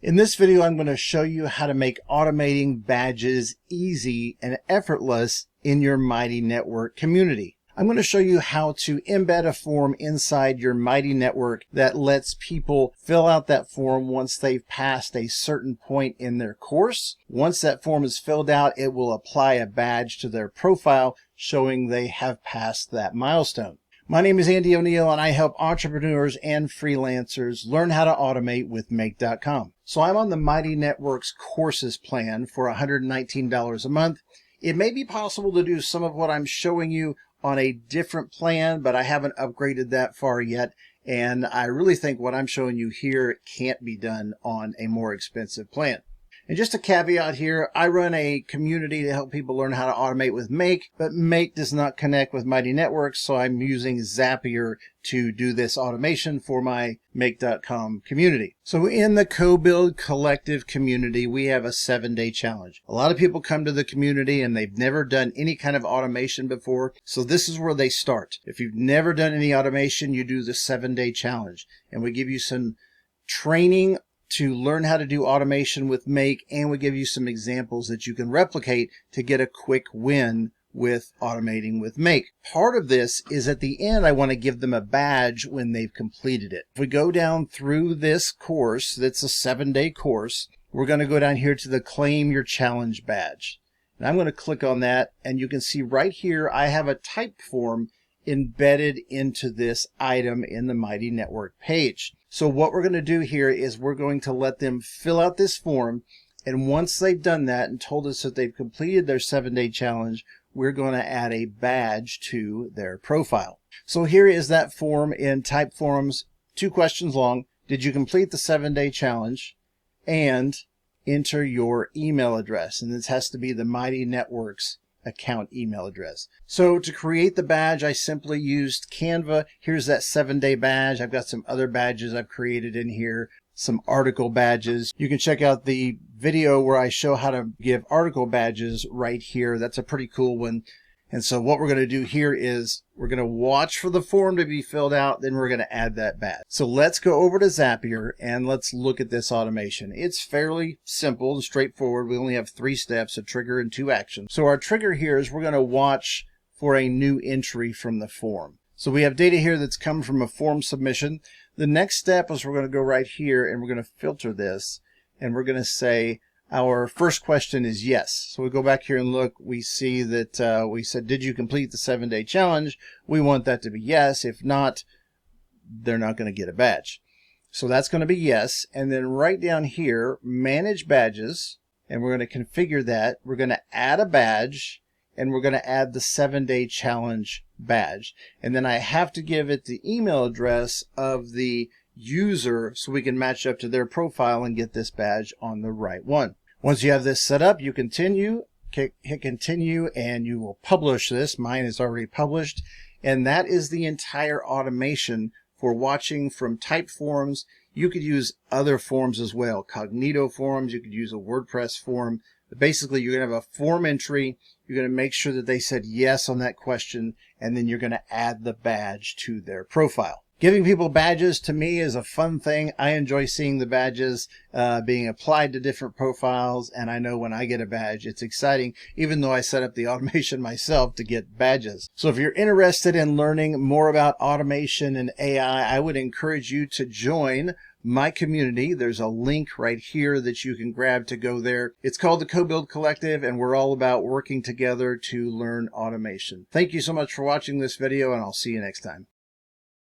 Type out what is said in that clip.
In this video, I'm going to show you how to make automating badges easy and effortless in your Mighty Network community. I'm going to show you how to embed a form inside your Mighty Network that lets people fill out that form once they've passed a certain point in their course. Once that form is filled out, it will apply a badge to their profile showing they have passed that milestone. My name is Andy O'Neill, and I help entrepreneurs and freelancers learn how to automate with Make.com. So I'm on the Mighty Networks courses plan for $119 a month. It may be possible to do some of what I'm showing you on a different plan, but I haven't upgraded that far yet. And I really think what I'm showing you here can't be done on a more expensive plan. And just a caveat here, I run a community to help people learn how to automate with Make, but Make does not connect with Mighty Networks, so I'm using Zapier to do this automation for my Make.com community. So in the CoBuild collective community, we have a 7-day challenge. A lot of people come to the community and they've never done any kind of automation before, so this is where they start. If you've never done any automation, you do the 7-day challenge, and we give you some training to learn how to do automation with Make, and we give you some examples that you can replicate to get a quick win with automating with Make. Part of this is at the end, I want to give them a badge when they've completed it. If we go down through this course, that's a 7-day course, we're going to go down here to the Claim Your Challenge badge. And I'm going to click on that, and you can see right here, I have a Typeform embedded into this item in the Mighty Network page. So what we're going to do here is we're going to let them fill out this form, and once they've done that and told us that they've completed their 7-day challenge, we're going to add a badge to their profile. So here is that form in Typeforms, 2 questions long. Did you complete the 7-day challenge? And enter your email address, and this has to be the Mighty Networks account email address. So to create the badge, I simply used Canva. Here's that 7-day badge. I've got some other badges I've created in here, some article badges. You can check out the video where I show how to give article badges right here. That's a pretty cool one. And so what we're going to do here is we're going to watch for the form to be filled out, then we're going to add that badge. So let's go over to Zapier and let's look at this automation. It's fairly simple and straightforward. We only have 3 steps, a trigger and 2 actions. So our trigger here is we're going to watch for a new entry from the form. So we have data here that's come from a form submission. The next step is we're going to go right here and we're going to filter this, and we're going to say, our first question is yes. So we go back here and look, we see that we said, did you complete the 7-day challenge? We want that to be yes. If not, they're not going to get a badge. So that's going to be yes. And then right down here, manage badges, and we're going to configure that. We're going to add a badge, and we're going to add the 7-day challenge badge. And then I have to give it the email address of the user so we can match up to their profile and get this badge on the right one. Once you have this set up, you hit continue, and you will publish this. Mine is already published, and that is the entire automation for watching from Typeforms. You could use other forms as well, Cognito forms. You could use a WordPress form. But basically, you're going to have a form entry. You're going to make sure that they said yes on that question, and then you're going to add the badge to their profile. Giving people badges to me is a fun thing. I enjoy seeing the badges being applied to different profiles, and I know when I get a badge, it's exciting, even though I set up the automation myself to get badges. So if you're interested in learning more about automation and AI, I would encourage you to join my community. There's a link right here that you can grab to go there. It's called the CoBuild Collective, and we're all about working together to learn automation. Thank you so much for watching this video, and I'll see you next time.